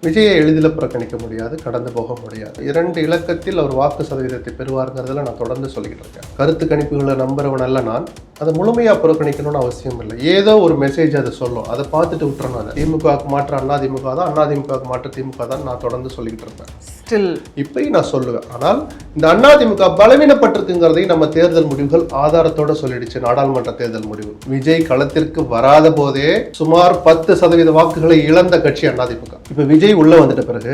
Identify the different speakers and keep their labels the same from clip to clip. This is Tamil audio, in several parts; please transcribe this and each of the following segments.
Speaker 1: விஜயை எளிதில் புறக்கணிக்க முடியாது, கடந்து போக முடியாது. 2 இலக்கத்தில் அவர் வாக்கு சதவீதத்தை பெறுவாருங்கிறதுல நான் தொடர்ந்து சொல்லிக்கிட்டு இருக்கேன். கருத்து கணிப்புகளை நம்புறவன் அல்ல நான். அதை முழுமையா புறக்கணிக்கணும்னு அவசியம் இல்லை. ஏதோ ஒரு மெசேஜ் அதை சொல்லும், அதை பார்த்துட்டு விட்டுறணும். அதை திமுகவுக்கு மாற்ற அதிமுக தான், அதிமுகவுக்கு மாற்ற திமுக தான் நான் தொடர்ந்து சொல்லிக்கிட்டு இருப்பேன். இப்பயும் நான் சொல்லுவேன். ஆனால் இந்த அதிமுக பலவீனப்பட்டிருக்குங்கிறதை நம்ம தேர்தல் முடிவுகள் ஆதாரத்தோட சொல்லிடுச்சு. நாடாளுமன்ற தேர்தல் முடிவு விஜய் களத்திற்கு வராத போதே சுமார் 10% வாக்குகளை இழந்த கட்சி அதிமுக. இப்ப விஜய் உள்ள வந்துட்ட பிறகு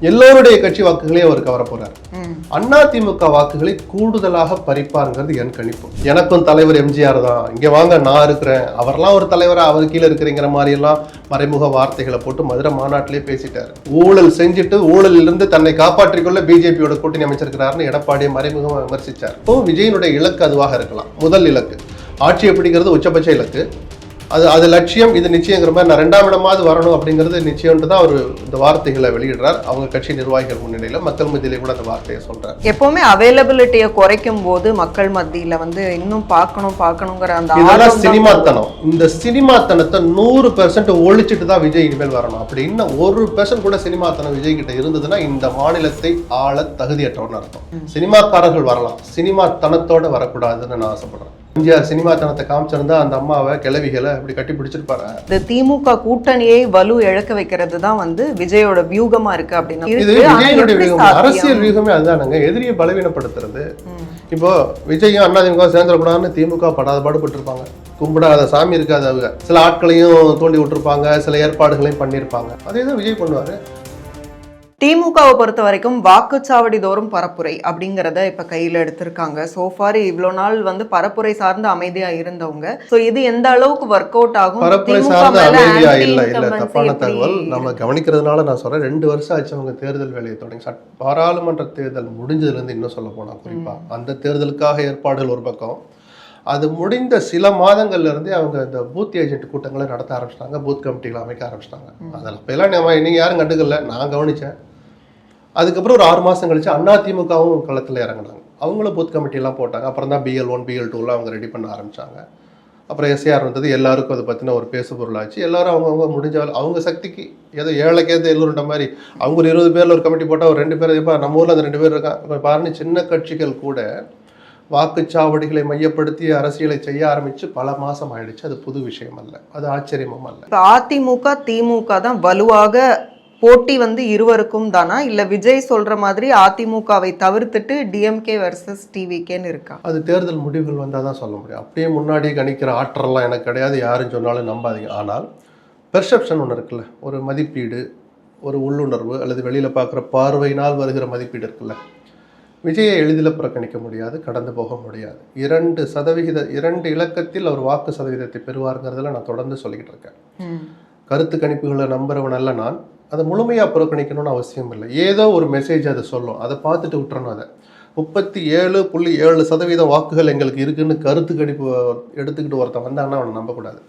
Speaker 1: எல்லோருடைய கட்சி வாக்குகளையும் அவர் கவர போறாரு. அதிமுக வாக்குகளை கூடுதலாக பறிப்பாருங்கிறது என் கணிப்பு. எனக்கும் தலைவர் எம்ஜிஆர் தான், இங்க வாங்க நான் இருக்கிறேன், அவரெல்லாம் ஒரு தலைவரா அவர் கீழே இருக்கிறீங்கிற மாதிரி எல்லாம் மறைமுக வார்த்தைகளை போட்டு மதுரை மாநாட்டிலே பேசிட்டாரு. ஊழல் செஞ்சுட்டு ஊழலில் இருந்து தன்னை காப்பாற்றிக் கொள்ள பிஜேபியோட கூட்டணி அமைச்சிருக்கிறாருன்னு எடப்பாடியை மறைமுகமாக விமர்சிச்சார். இப்போ விஜயனுடைய இலக்கு அதுவாக இருக்கலாம். முதல் இலக்கு ஆட்சியை பிடிக்கிறது உச்சபட்ச இலக்கு, அது லட்சியம், இது நிச்சயங்கிற மாதிரி நான் 2ஆம் இடமாவது வரணும் அப்படிங்கிறது நிச்சயம்னு தான் அவர் இந்த வார்த்தைகளை வெளியிடுறார். அவங்க கட்சி நிர்வாகிகள் முன்னிலையில மக்கள் மத்தியிலே கூட அந்த வார்த்தையை சொல்றாரு.
Speaker 2: எப்பவுமே அவைலபிலிட்டியை குறைக்கும் போது மக்கள் மத்தியில இன்னும் பார்க்கணுங்கிற அந்த
Speaker 1: இதெல்லாம் சினிமாத்தனம். இந்த சினிமாத்தனத்தை 100% ஒழிச்சிட்டு தான் விஜய் இனிமேல் வரணும். அப்படி இன்னும் 1% கூட சினிமாத்தனம் விஜய் கிட்ட இருந்ததுன்னா இந்த மாநிலத்தை ஆள தகுதியற்றவன்னு அர்த்தம். சினிமாக்காரர்கள் வரலாம், சினிமாத்தனத்தோட வரக்கூடாதுன்னு நான் ஆசைப்படுறேன். எம்ஜிஆர் சினிமாத்தனத்தை காமிச்சிருந்தா அந்த அம்மாவை கிளவிகளை அப்படி கட்டி பிடிச்சிருப்பாரு.
Speaker 2: இந்த திமுக கூட்டணியை வலு இழக்க வைக்கிறது தான் விஜயோட வியூகமா இருக்கு அப்படின்னு.
Speaker 1: இது விஜயனுடைய வியூகம், அரசியல் வியூகமே அதுதானுங்க, எதிரியை பலவீனப்படுத்துறது. இப்போ விஜயும் அதிமுக சேர்ந்துடக்கூடாதுன்னு திமுக படாத பாடுபட்டு இருப்பாங்க. கும்பிடாத சாமி இருக்காது, அவங்க சில ஆட்களையும் தோண்டி விட்டுருப்பாங்க, சில ஏற்பாடுகளையும் பண்ணியிருப்பாங்க. அதே தான் விஜய் பண்ணுவாரு.
Speaker 2: திமுகவை பொறுத்த வரைக்கும் வாக்குச்சாவடி தோறும் பரப்புரை அப்படிங்கிறத இப்ப கையில எடுத்திருக்காங்க. சோஃபார் இவ்வளவு நாள் பரப்புரை சார்ந்து அமைதியா இருந்தவங்க. சோ இது எந்த அளவுக்கு ஒர்க் அவுட் ஆகும்?
Speaker 1: பரப்புரை சார்ந்து அமைதியா இல்ல தப்பான தகவல் நம்ம கவனிக்கிறதுனால நான் சொல்றேன். 2 வருஷம் ஆச்சு அவங்க தேர்தல் வேலையை தொடங்கி. பாராளுமன்ற தேர்தல் முடிஞ்சதுல இருந்து இன்னும் சொல்ல போனா குறிப்பா அந்த தேர்தலுக்காக ஏற்பாடுகள் ஒரு பக்கம், அது முடிந்த சில மாதங்கள்ல இருந்தே அவங்க இந்த பூத் ஏஜென்ட் கூட்டங்களை நடத்த ஆரம்பிச்சிட்டாங்க, பூத் கமிட்டிகளை அமைக்க ஆரம்பிச்சிட்டாங்க. அதெல்லாம் இப்ப எல்லாம் நீங்க யாரும் கண்டுக்கல, நான் கவனிச்சேன். அதுக்கப்புறம் ஒரு 6 மாதம் கழிச்சு அதிமுகவும் களத்தில் இறங்கினாங்க. அவங்களும் பூத் கமிட்டியெல்லாம் போட்டாங்க. அப்புறம் தான் BL1 BL2 அவங்க ரெடி பண்ண ஆரம்பித்தாங்க. அப்புறம் SAR வந்தது. எல்லாருக்கும் அதை பற்றின ஒரு பேசு பொருளாச்சு. எல்லாரும் அவங்கவுங்க முடிஞ்ச அவங்க சக்திக்கு ஏதோ ஏழைக்கேது எல்லோருன்ற மாதிரி அவங்க ஒரு 20 பேரில் ஒரு கமிட்டி போட்டால் ஒரு 2 பேர் இப்போ நம்ம ஊரில் அந்த 2 பேர் இருக்காங்க பாருன்னு. சின்ன கட்சிகள் கூட வாக்குச்சாவடிகளை மையப்படுத்தி அரசியலை செய்ய ஆரம்பிச்சு பல மாசம் ஆயிடுச்சு. அது புது விஷயம் அல்ல, அது ஆச்சரியமும் அல்ல.
Speaker 2: அதிமுக திமுக தான் வலுவாக போட்டி இருவருக்கும் தானா, இல்ல விஜய் சொல்ற மாதிரி அதிமுகவை தவிர்த்துட்டு DMK வர்சஸ் TVKன்னு இருக்கா?
Speaker 1: அது தேர்தல் முடிவுகள் வந்தால் தான் சொல்ல முடியும். அப்படியே முன்னாடி கணிக்கிற ஆற்றல்லாம் எனக்கு கிடையாது, யாரும் சொன்னாலும் நம்பாதீங்க. ஆனால் பெர்செப்ஷன் ஒன்று இருக்குல்ல, ஒரு மதிப்பீடு, ஒரு உள்ளுணர்வு அல்லது வெளியில் பார்க்குற பார்வையினால் வருகிற மதிப்பீடு இருக்குல்ல. விஜயை எளிதில் புறக்கணிக்க முடியாது, கடந்து போக முடியாது. 2 இலக்கத்தில் அவர் வாக்கு சதவீதத்தை பெறுவாருங்கிறதுல நான் தொடர்ந்து சொல்லிக்கிட்டு இருக்கேன். கருத்து கணிப்புகளை நம்புறவன் அல்ல நான். அதை முழுமையா புறக்கணிக்கணும்னு அவசியம் இல்லை. ஏதோ ஒரு மெசேஜ் அதை சொல்லும், அதை பார்த்துட்டு விட்டுறணும். அதை 37.7% வாக்குகள் எங்களுக்கு இருக்குன்னு கருத்து கணிப்பு எடுத்துக்கிட்டு ஒருத்தன் வந்தான்னா அவனை நம்பக்கூடாது.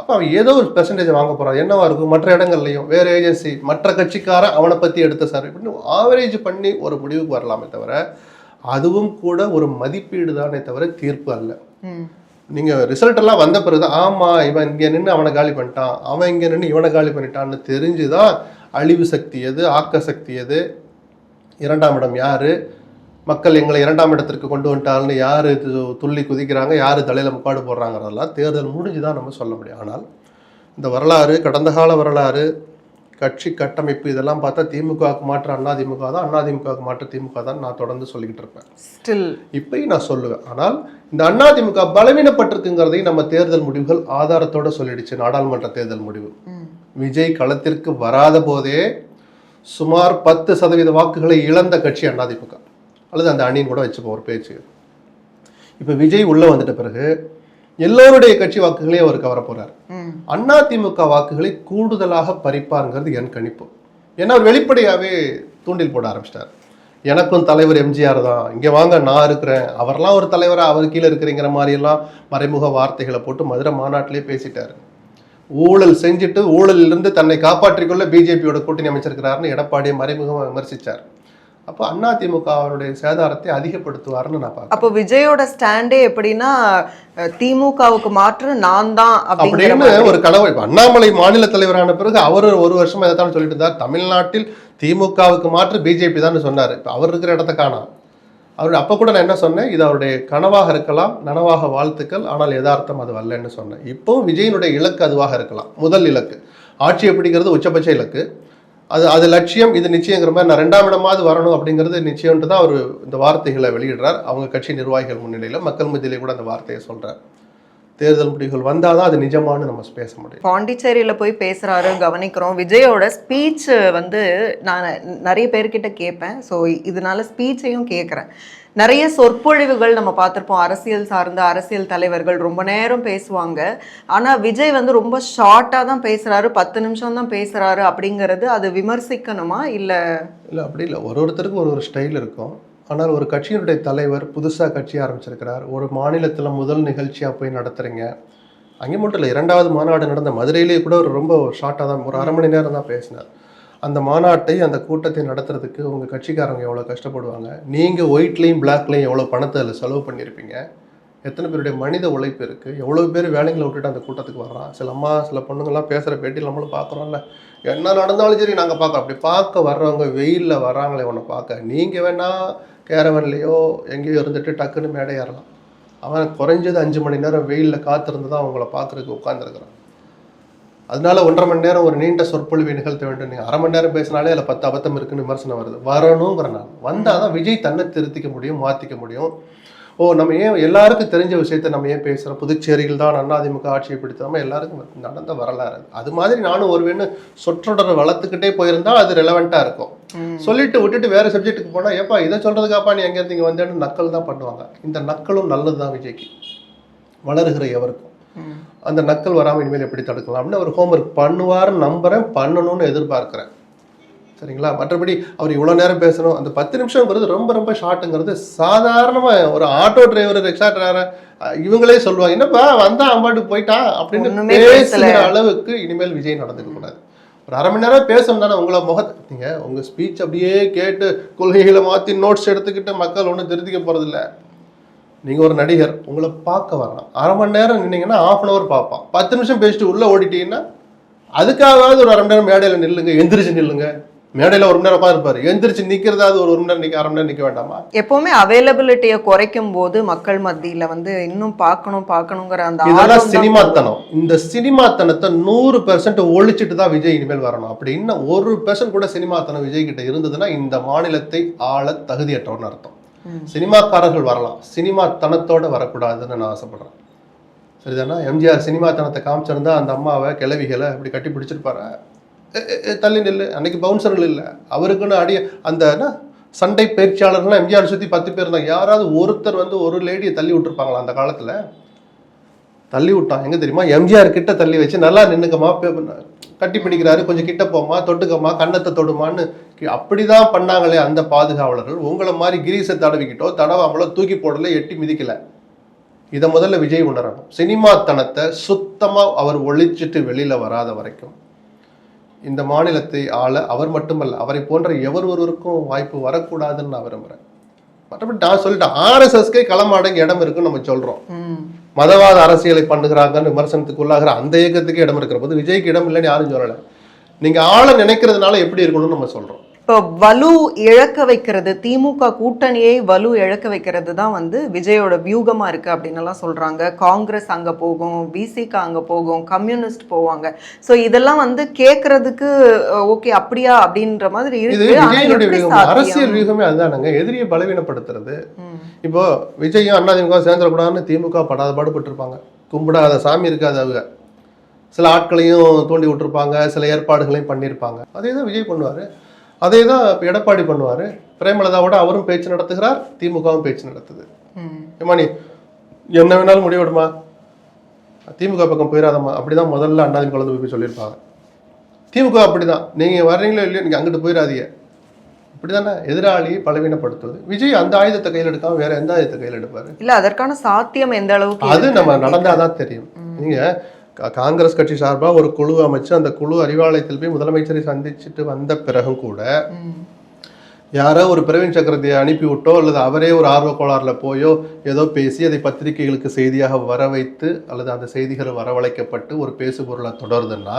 Speaker 1: அப்போ அவன் ஏதோ ஒரு பெர்சன்டேஜ் வாங்க போறான். என்னவா இருக்கும், மற்ற இடங்கள்லையும் வேற ஏஜென்சி மற்ற கட்சிக்காரன் அவனை பத்தி எடுத்த சர்வே பண்ணி ஆவரேஜ் பண்ணி ஒரு முடிவுக்கு வரலாமே தவிர, அதுவும் கூட ஒரு மதிப்பீடு தானே தவிர தீர்ப்பு அல்ல. நீங்க ரிசல்ட் எல்லாம் வந்த பிறகு ஆமா இவன் இங்க நின்று அவனை காலி பண்ணிட்டான், அவன் இங்க நின்று இவனை காலி பண்ணிட்டான்னு தெரிஞ்சுதான் அழிவு சக்தி எது, ஆக்க சக்தி எது, 2ஆம் இடம் யாரு, மக்கள் எங்களை 2ஆம் இடத்திற்கு கொண்டு வந்துட்டாங்கன்னு யாரு துள்ளி குதிக்கிறாங்க, யாரு தலையில முக்காடு போடுறாங்கிறதெல்லாம் தேர்தல் முடிஞ்சுதான் நம்ம சொல்ல முடியும். ஆனால் இந்த வரலாறு, கடந்த கால வரலாறு, கட்சி கட்டமைப்பு இதெல்லாம் பார்த்தா திமுகவுக்கு மாற்ற அதிமுக தான், அதிமுகவுக்கு மாற்ற திமுக தான் நான் தொடர்ந்து சொல்லிக்கிட்டு இருப்பேன். இப்பயும் நான் சொல்லுவேன். ஆனால் இந்த அதிமுக பலவீனப்பட்டிருக்குங்கிறதை நம்ம தேர்தல் முடிவுகள் ஆதாரத்தோட சொல்லிடுச்சு. நாடாளுமன்ற தேர்தல் முடிவு விஜய் களத்திற்கு வராத போதே சுமார் 10% வாக்குகளை இழந்த கட்சி அதிமுக, அல்லது அந்த அணின்னு கூட வச்சுப்போம் ஒரு பேச்சு. இப்ப விஜய் உள்ள வந்துட்ட பிறகு எல்லோருடைய கட்சி வாக்குகளையும் அவர் கவர போறார். அதிமுக வாக்குகளை கூடுதலாக பறிப்பாருங்கிறது என் கணிப்பு. ஏன்னா அவர் வெளிப்படையாவே தூண்டில் போட ஆரம்பிச்சிட்டார். எனக்கும் தலைவர் எம்ஜிஆர் தான், இங்க வாங்க நான் இருக்கிறேன், அவரெல்லாம் ஒரு தலைவரா அவர் கீழே இருக்கிறீங்கிற மாதிரி எல்லாம் மறைமுக வார்த்தைகளை போட்டு மதுரை மாநாட்டிலே பேசிட்டாரு. ஊழல் செஞ்சுட்டு ஊழலில் இருந்து தன்னை காப்பாற்றிக் கொள்ள பிஜேபியோட கூட்டணி அமைச்சிருக்கிறாருன்னு எடப்பாடியை மறைமுகமாக விமர்சிச்சார். அப்போ அதிமுகவுடைய சேதாரத்தை அதிகப்படுத்துவார்னு நான் பார்க்கிறேன்.
Speaker 2: அப்போ விஜயோட ஸ்டாண்டே எப்படின்னா திமுகவுக்கு மாற்று நான் தான்
Speaker 1: அப்படின்னு ஒரு கனவு. இப்ப அண்ணாமலை மாநில தலைவரான பிறகு அவர் ஒரு வருஷமா இதைத்தான் சொல்லிட்டு இருந்தார், தமிழ்நாட்டில் திமுகவுக்கு மாற்று பிஜேபி தான் சொன்னாரு. இப்ப அவர் இருக்கிற இடத்த காணோம். அவர் அப்ப கூட நான் என்ன சொன்னேன், இது அவருடைய கனவாக இருக்கலாம், நனவாக வாழ்த்துக்கள், ஆனால் யதார்த்தம் அது வரலன்னு சொன்னேன். இப்போ விஜயனுடைய இலக்கு அதுவாக இருக்கலாம். முதல் இலக்கு ஆட்சியை பிடிக்கிறது உச்சபட்ச இலக்கு, அது லட்சியம், இது நிச்சயங்கிற மாதிரி நான் 2ஆம் இடமாவது வரணும் அப்படிங்கிறது நிச்சயம்ட்டு தான் அவர் இந்த வார்த்தைகளை வெளியிடுறார். அவங்க கட்சி நிர்வாகிகள் முன்னிலையில் மக்கள் மத்தியிலே கூட அந்த வார்த்தையை சொல்றார். தேர்தல் முடிவுகள் வந்தாதான் அது நிஜமானு நம்ம பேச முடியும்.
Speaker 2: பாண்டிச்சேரியில போய் பேசுறாரு, கவனிக்கிறோம். விஜயோட ஸ்பீச் வந்து நான் நிறைய பேர்கிட்ட கேட்பேன். ஸோ இதனால ஸ்பீச்சையும் கேட்குறேன். நிறைய சொற்பொழிவுகள் நம்ம பார்த்துருப்போம். அரசியல் சார்ந்த அரசியல் தலைவர்கள் ரொம்ப நேரம் பேசுவாங்க. ஆனால் விஜய் வந்து ரொம்ப ஷார்ட்டாக தான் பேசுகிறாரு, 10 நிமிஷம் தான் பேசுகிறாரு. அப்படிங்கிறது அது விமர்சிக்கணுமா? இல்லை
Speaker 1: அப்படி இல்லை. ஒருத்தருக்கு ஒரு ஸ்டைல் இருக்கும். ஆனால் ஒரு கட்சியினுடைய தலைவர் புதுசாக கட்சி ஆரம்பிச்சிருக்கிறார், ஒரு மாநிலத்தில் முதல் நிகழ்ச்சியாக போய் நடத்துகிறீங்க. அங்கே மட்டும் இல்லை, 2வது மாநாடு நடந்த மதுரையிலேயே கூட ரொம்ப ஷார்ட்டாக தான், ஒரு 1/2 மணி நேரம் தான் பேசினார். அந்த மாநாட்டை, அந்த கூட்டத்தை நடத்துறதுக்கு உங்கள் கட்சிக்காரங்க எவ்வளோ கஷ்டப்படுவாங்க, நீங்கள் ஒயிட்லேயும் பிளாக்லேயும் எவ்வளோ பணத்தை அதில் செலவு பண்ணியிருப்பீங்க, எத்தனை பேருடைய மனித உழைப்பு இருக்குது, எவ்வளோ பேர் வேலைங்களை விட்டுட்டு அந்த கூட்டத்துக்கு வர்றான். சில பொண்ணுங்கள்லாம் பேசுகிற பேட்டியில் நம்மளும் பார்க்குறோம்ல, என்ன நடந்தாலும் சரி நாங்கள் பார்க்க, அப்படி பார்க்க வர்றவங்க வெயிலில் வர்றாங்களே உன்னை பார்க்க. நீங்கள் வேணால் கேரவன்லேயோ எங்கேயோ இருந்துட்டு டக்குன்னு மேடை ஏறலாம். அவன் குறைஞ்சது 5 மணி நேரம் வெயிலில் காத்திருந்து தான் அவங்கள பார்க்குறதுக்கு உட்காந்துருக்குறான். அதனால 1.5 மணி நேரம் ஒரு நீண்ட சொற்பொழிவை நிகழ்த்த வேண்டும். நீங்கள் 1/2 மணி நேரம் பேசினாலே அதில் 10 அபத்தம் இருக்குன்னு விமர்சனம் வருது. வரணுங்கிற நான் வந்தால் தான் விஜய் தன்னை திருத்திக்க முடியும், மாற்றிக்க முடியும். நம்ம ஏன் எல்லாருக்கும் தெரிஞ்ச விஷயத்த நம்ம ஏன் பேசுகிறோம், புதுச்சேரியில் தான் அதிமுக ஆட்சியை பிடித்தாமல் எல்லாருக்கும் நடந்த வரலாறு அது மாதிரி நானும் ஒருவேன்னு சொற்றொடரை வளர்த்துக்கிட்டே போயிருந்தால் அது ரெலவெண்ட்டாக இருக்கும். சொல்லிட்டு விட்டுட்டு வேறு சப்ஜெக்ட்டுக்கு போனால் ஏப்பா இதை சொல்கிறதுக்காப்பா நீ எங்கேருந்து இங்கே வந்தேன்னு நக்கல் தான் பண்ணுவாங்க. இந்த நக்கலும் நல்லது தான் விஜய்க்கு, வளருகிற எவருக்கும். அந்த நக்கல் வராமல் இனிமேல் எப்படி தடுக்கலாம் அப்படின்னு ஒரு ஹோம்ஒர்க் பண்ணுவார்னு நம்புகிறேன், பண்ணணும்னு எதிர்பார்க்குறேன். சரிங்களா? மற்றபடி அவர் இவ்வளோ நேரம் பேசணும், அந்த 10 நிமிஷங்கிறது ரொம்ப ரொம்ப ஷார்ட்டுங்கிறது சாதாரணமாக ஒரு ஆட்டோ டிரைவர், ரிக்ஷா டிரைவர் இவங்களே சொல்லுவாங்க, என்னப்பா வந்தா அம்பாட்டுக்கு போயிட்டா அப்படின்னு பேசுகிற அளவுக்கு இனிமேல் விஜய் நடந்துக்க கூடாது. ஒரு 1/2 மணி நேரம் பேசணும் தானே. உங்களை நீங்கள் உங்கள் ஸ்பீச் அப்படியே கேட்டு கொள்கைகளை மாற்றி நோட்ஸ் எடுத்துக்கிட்டு மக்கள் ஒன்றும் திருத்திக்க போகிறதில்ல. நீங்கள் ஒரு நடிகர், உங்களை பார்க்க வரலாம். 1/2 மணி நேரம் நின்னீங்கன்னா 1/2 hour பார்ப்பான். 10 நிமிஷம் பேசிட்டு உள்ளே ஓடிட்டீங்கன்னா அதுக்காகவாவது ஒரு 1/2 மணி நேரம் மேடையில் நில்லுங்க, எந்திரிச்சு நில்லுங்க. மேடையில் 1 மணி நேரம் உட்காந்துருப்பாரு, எந்திரிச்சு நிற்கிறதாவது ஒரு 1 மணி நேரம் நிற்க, 1/2 மணி நேரம் நிற்க வேண்டாமா?
Speaker 2: எப்பவுமே அவைலபிலிட்டியை குறைக்கும் போது மக்கள் மத்தியில் வந்து இன்னும் பார்க்கணுங்கிற அந்த
Speaker 1: இதெல்லாம் சினிமாத்தனம். இந்த சினிமாத்தனத்தை 100% ஒழிச்சிட்டு தான் விஜய் இனிமேல் வரணும். அப்படி இன்னும் 1% கூட சினிமாத்தனம் விஜய் கிட்ட இருந்ததுன்னா இந்த மாநிலத்தை ஆள தகுதியற்றவர்னு அர்த்தம். சினிமாக்காரர்கள் வரலாம், சினிமாத்தனத்தோட வரக்கூடாதுன்னு நான் ஆசைப்படுறேன். சரிதானா? எம்ஜிஆர் சினிமாத்தனத்தை காமிச்சிருந்தா அந்த அம்மாவை கிளவிகளை அப்படி கட்டி பிடிச்சிருப்பாரு, தள்ளி நில்லு. அன்னைக்கு பவுன்சர்கள் இல்லை, அவருக்குன்னு அந்த சண்டை பயிற்சியாளர்கள்லாம் எம்ஜிஆர் சுற்றி 10 பேர் இருந்தாங்க. யாராவது ஒருத்தர் வந்து ஒரு லேடியை தள்ளி விட்டுருப்பாங்களா? அந்த காலத்தில் தள்ளி விட்டான். எங்கே தெரியுமா? எம்ஜிஆர் கிட்ட தள்ளி வச்சு நல்லா நின்னுக்கமா, கட்டி பிடிக்கிறாரு, கொஞ்சம் கிட்ட போமா, தொட்டுக்கமா, கண்ணத்தை தொடுமான்னு அப்படிதான் பண்ணாங்களே அந்த பாதுகாவலர்கள். உங்களை மாதிரி கிரீஸை தடவிக்கிட்டோ தடவாமலோ தூக்கி போடல, எட்டி மிதிக்கல. இதை முதல்ல விஜய் உணரணும். சினிமாத்தனத்தை சுத்தமாக அவர் ஒழிச்சிட்டு வெளியில் வராத வரைக்கும் இந்த மாநிலத்தை ஆள அவர் மட்டுமல்ல, அவரை போன்ற எவர் ஒருவருக்கும் வாய்ப்பு வரக்கூடாதுன்னு நான் விரும்புகிறேன். மற்றபடி நான் சொல்லிட்டேன், RSSக்கே களமாடங்க இடம் இருக்குன்னு நம்ம சொல்கிறோம். மதவாத அரசியலை பண்ணுகிறாங்கன்னு விமர்சனத்துக்கு உள்ளாகிற அந்த இயக்கத்துக்கு இடம் இருக்கிற போது விஜய்க்கு இடம் இல்லைன்னு யாரும் சொல்லலை. நீங்கள் ஆளை நினைக்கிறதுனால எப்படி இருக்கணும்னு நம்ம சொல்கிறோம்.
Speaker 2: இப்போ வலு இழக்க வைக்கிறது, திமுக கூட்டணியை வலு இழக்க வைக்கிறது தான் வந்து விஜயோட வியூகமா இருக்கு அப்படின்னு எல்லாம் சொல்றாங்க. காங்கிரஸ் அங்க போகும், பிசிக அங்க போகும், கம்யூனிஸ்ட் போவாங்க. ஸோ இதெல்லாம் வந்து கேட்கறதுக்கு ஓகே அப்படியா அப்படின்ற மாதிரி இருக்கு.
Speaker 1: அரசியல் வியூகமே அதுதானுங்க, எதிரியை பலவீனப்படுத்துறது. இப்போ விஜயும் அதிமுக சேர்ந்துடக்கூடாதுன்னு திமுக படாத பாடுபட்டு இருப்பாங்க. கும்பிடாத சாமி இருக்காது, அவங்க சில ஆட்களையும் தூண்டி விட்டுருப்பாங்க, சில ஏற்பாடுகளையும் பண்ணியிருப்பாங்க. அதே தான் விஜய் பண்ணுவார், அதே தான் இப்போ எடப்பாடி பண்ணுவார். பிரேமலதாவோட அவரும் பேச்சு நடத்துகிறார், திமுகவும் பேச்சு நடத்துது. ஏமா நீ என்ன வேணாலும் முடிவிடுமா, திமுக பக்கம் போயிடாதம்மா, அப்படிதான் முதல்ல அதிமுக கலந்து போய் சொல்லியிருப்பாங்க. திமுக அப்படிதான், நீங்கள் வர்றீங்களோ இல்லையோ நீங்கள் அங்கிட்டு போயிடாதீங்க, இப்படிதானே எதிராளி பலவீனப்படுத்துவது. விஜய் அந்த ஆயுதத்தை கையில் எடுக்காம வேற எந்த ஆயுதத்தை கையில் எடுப்பாரு?
Speaker 2: இல்ல அதற்கான சாத்தியம் எந்த அளவுக்கு
Speaker 1: அது நம்ம நடந்தாதான் தெரியும். நீங்க காங்கிரஸ் கட்சி சார்பாக ஒரு குழு அமைச்சு அந்த குழு அறிவாலயத்தில் போய் முதலமைச்சரை சந்திச்சுட்டு வந்த பிறகும் கூட யாரோ ஒரு பிரவீன் சக்கரவர்த்தியை அனுப்பி விட்டோ அல்லது அவரே ஒரு ஆர்வ கோளாறுல போயோ ஏதோ பேசி அதை பத்திரிகைகளுக்கு செய்தியாக வர வைத்து அல்லது அந்த செய்திகள் வரவழைக்கப்பட்டு ஒரு பேசுபொருளாக தொடருதுன்னா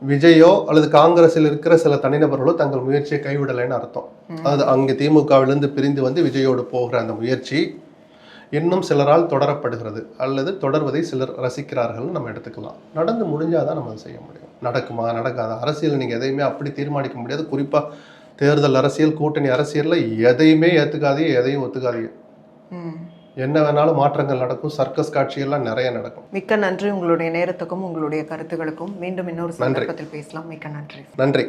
Speaker 1: விஜயோ அல்லது காங்கிரஸில் இருக்கிற சில தனிநபர்களோ தங்கள் முயற்சியை கைவிடலைன்னு அர்த்தம். அதாவது அங்கே திமுகவிலிருந்து பிரிந்து வந்து விஜயோடு போகிற அந்த முயற்சி இன்னும் சிலரால் தொடரப்படுகிறது அல்லது தொடர்வதை சிலர் ரசிக்கிறார்கள்னு நம்ம எடுத்துக்கலாம். நடந்து முடிஞ்சாதான் நம்ம அதை செய்ய முடியும். நடக்குமா நடக்காதா? அரசியல் நீங்கள் எதையுமே அப்படி தீர்மானிக்க முடியாது. குறிப்பாக தேர்தல் அரசியல், கூட்டணி அரசியலில் எதையுமே ஏற்றுக்காதீங்க, எதையும் ஒத்துக்காதீங்க. என்ன வேணாலும் மாற்றங்கள் நடக்கும். சர்க்கஸ் காட்சியெல்லாம் நிறைய நடக்கும்.
Speaker 2: மிக்க நன்றி உங்களுடைய நேரத்துக்கும் உங்களுடைய கருத்துக்களுக்கும். மீண்டும் இன்னொரு சந்தர்ப்பத்தில் பேசலாம். மிக்க நன்றி.
Speaker 1: நன்றி.